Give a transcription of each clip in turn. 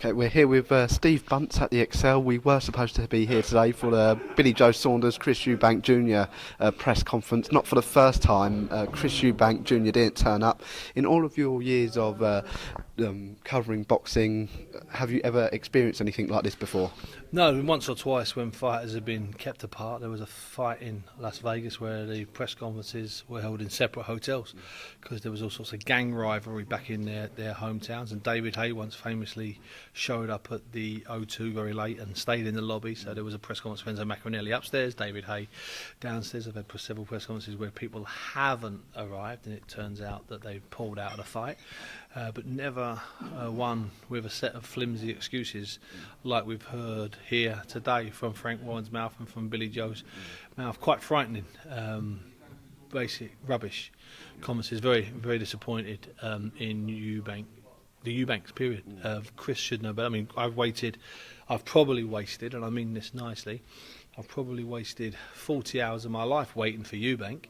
Okay, we're here with Steve Bunce at the Excel. We were supposed to be here today for the Billy Joe Saunders, Chris Eubank Jr. Press conference. Not for the first time. Chris Eubank Jr. didn't turn up. In all of your years of covering boxing, have you ever experienced anything like this before? No, once or twice when fighters have been kept apart. There was a fight in Las Vegas where the press conferences were held in separate hotels because there was all sorts of gang rivalry back in their hometowns, and David Haye once famously showed up at the O2 very late and stayed in the lobby. So there was a press conference with Enzo Maccarinelli upstairs, David Haye downstairs. I've had several press conferences where people haven't arrived and it turns out that they've pulled out of the fight, but never one with a set of flimsy excuses like we've heard here today from Frank Warren's mouth and from Billy Joe's mouth. Quite frightening, basic rubbish comments. Is very, very disappointed in Eubank. The Eubanks period. Chris should know better. I mean, I've probably wasted, and I mean this nicely, I've probably wasted 40 hours of my life waiting for Eubank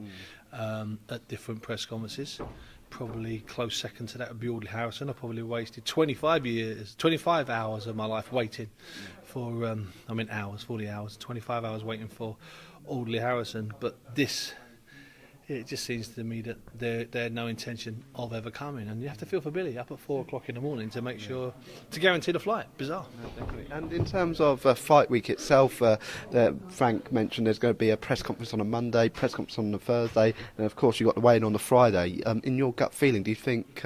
at different press conferences. Probably close second to that of Audley Harrison. I probably wasted 25 hours of my life waiting for, 40 hours, 25 hours waiting for Audley Harrison. But it just seems to me that they had no intention of ever coming, and you have to feel for Billy up at 4 o'clock in the morning to make sure to guarantee the flight. Bizarre. And in terms of fight week itself, Frank mentioned there's going to be a press conference on a Monday, press conference on a Thursday, and of course you've got the weigh-in on the Friday. In your gut feeling, do you think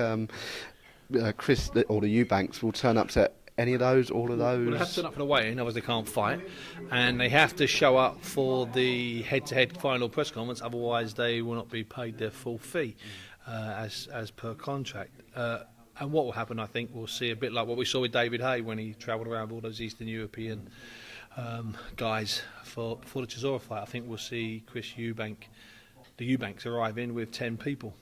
Chris or the Eubanks will turn up to any of those, all of those? Well, they have to turn up for the weigh-in, otherwise they can't fight, and they have to show up for the head-to-head final press conference, otherwise they will not be paid their full fee as per contract. And what will happen, I think, we'll see a bit like what we saw with David Haye when he travelled around all those Eastern European guys before the Chisora fight. I think we'll see the Eubanks arrive in with 10 people,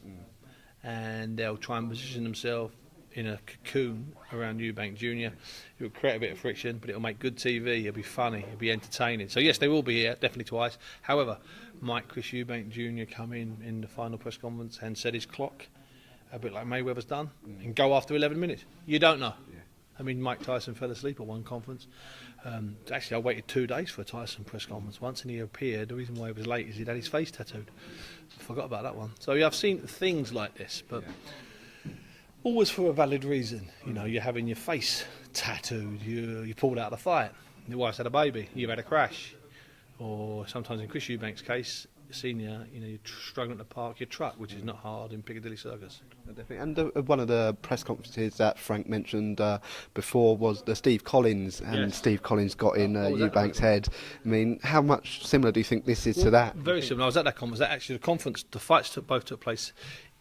and they'll try and position themselves in a cocoon around Eubank Jr. It will create a bit of friction, but it will make good TV, it'll be funny, it'll be entertaining. So yes, they will be here, definitely twice. However, might Chris Eubank Jr. come in the final press conference and set his clock, a bit like Mayweather's done, and go after 11 minutes? You don't know. Yeah. I mean, Mike Tyson fell asleep at one conference. Actually, I waited 2 days for a Tyson press conference once, and he appeared. The reason why he was late is he'd had his face tattooed. I forgot about that one. So yeah, I've seen things like this, but always for a valid reason. You know, you're having your face tattooed, you pulled out of the fight, your wife's had a baby, you've had a crash, or sometimes in Chris Eubank's case, senior, you're struggling to park your truck, which is not hard in Piccadilly Circus. Definitely. And one of the press conferences that Frank mentioned before was the Steve Collins, and yes. Steve Collins got in Eubank's head. I mean, how much similar do you think this is to that? Very similar. I was at that conference. Actually, the fights both took place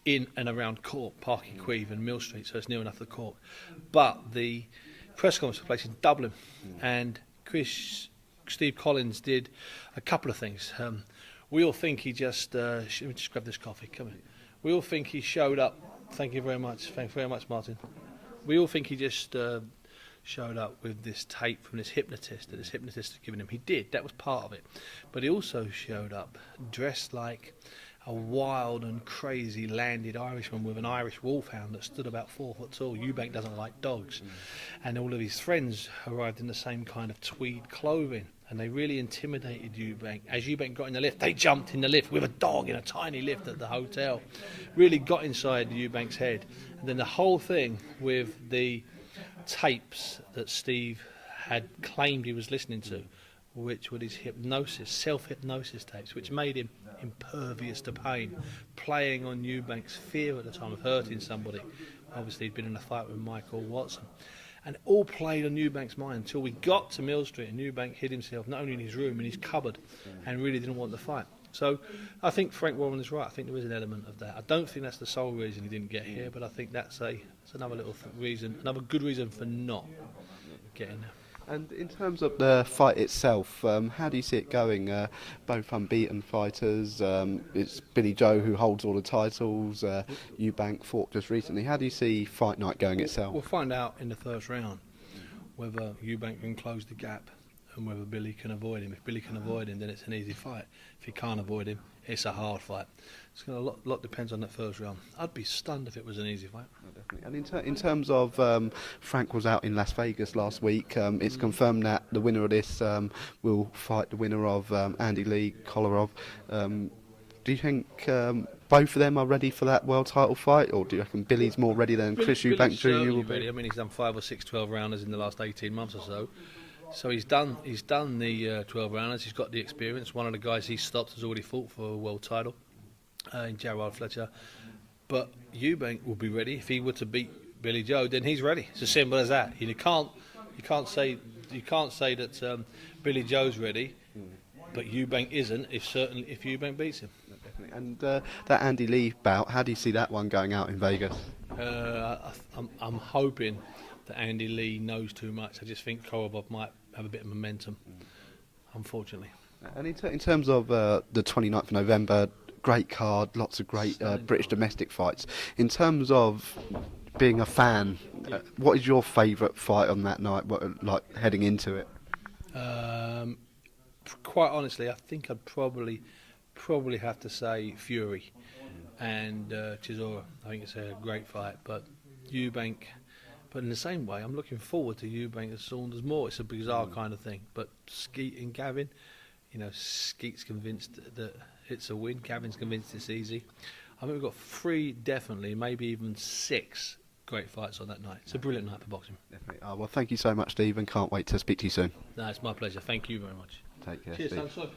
in and around Cork, Park y Queeve and Mill Street, so it's near enough to Cork. But the press conference took place in Dublin, and Steve Collins did a couple of things. We all think he just... let me just grab this coffee, come here. We all think he showed up... Thank you very much, Martin. We all think he just showed up with this tape from this hypnotist that this hypnotist had given him. He did, that was part of it. But he also showed up dressed like a wild and crazy landed Irishman with an Irish wolfhound that stood about 4 foot tall. Eubank doesn't like dogs. And all of his friends arrived in the same kind of tweed clothing, and they really intimidated Eubank. As Eubank got in the lift, they jumped in the lift with a dog in a tiny lift at the hotel. Really got inside Eubank's head. And then the whole thing with the tapes that Steve had claimed he was listening to, which were his self-hypnosis tapes, which made him impervious to pain, playing on Eubank's fear at the time of hurting somebody. Obviously, he'd been in a fight with Michael Watson. And it all played on Eubank's mind until we got to Mill Street, and Eubank hid himself not only in his room, in his cupboard, and really didn't want the fight. So I think Frank Warren is right. I think there is an element of that. I don't think that's the sole reason he didn't get here, but I think that's another little reason, another good reason for not getting there. And in terms of the fight itself, how do you see it going? Both unbeaten fighters. It's Billy Joe who holds all the titles. Eubank fought just recently. How do you see fight night going itself? We'll find out in the first round whether Eubank can close the gap and whether Billy can avoid him. If Billy can avoid him, then it's an easy fight. If he can't avoid him, it's a hard fight. It's going to lot depends on that first round. I'd be stunned if it was an easy fight. Oh, definitely. And in terms of Frank was out in Las Vegas last week. It's confirmed that the winner of this will fight the winner of Andy Lee Kolarov. Do you think both of them are ready for that world title fight, or do you reckon Billy's more ready than Chris Eubank Jr. will be? Ready. I mean, he's done 5 or 6 12-rounders in the last 18 months or so. So he's done the 12-rounders. He's got the experience. One of the guys he stopped has already fought for a world title in Gerard Fletcher. But Eubank will be ready. If he were to beat Billy Joe, then he's ready. It's as simple as that. You can't say that Billy Joe's ready, but Eubank isn't. If Eubank beats him. Definitely. And that Andy Lee bout, how do you see that one going out in Vegas? I'm hoping that Andy Lee knows too much. I just think Korobov might have a bit of momentum, unfortunately. And in terms of the 29th of November, great card, lots of great British domestic fights. In terms of being a fan, what is your favourite fight on that night, like heading into it? Quite honestly, I think I'd probably have to say Fury and Chisora. I think it's a great fight, but Eubank. But in the same way, I'm looking forward to Eubank and Saunders more. It's a bizarre kind of thing. But Skeet and Gavin, Skeet's convinced that it's a win. Gavin's convinced it's easy. I think we've got 3, definitely, maybe even 6 great fights on that night. It's a brilliant night for boxing. Definitely. Well, thank you so much, Steve, and can't wait to speak to you soon. No, it's my pleasure. Thank you very much. Take care, Cheers, Steve. Sam.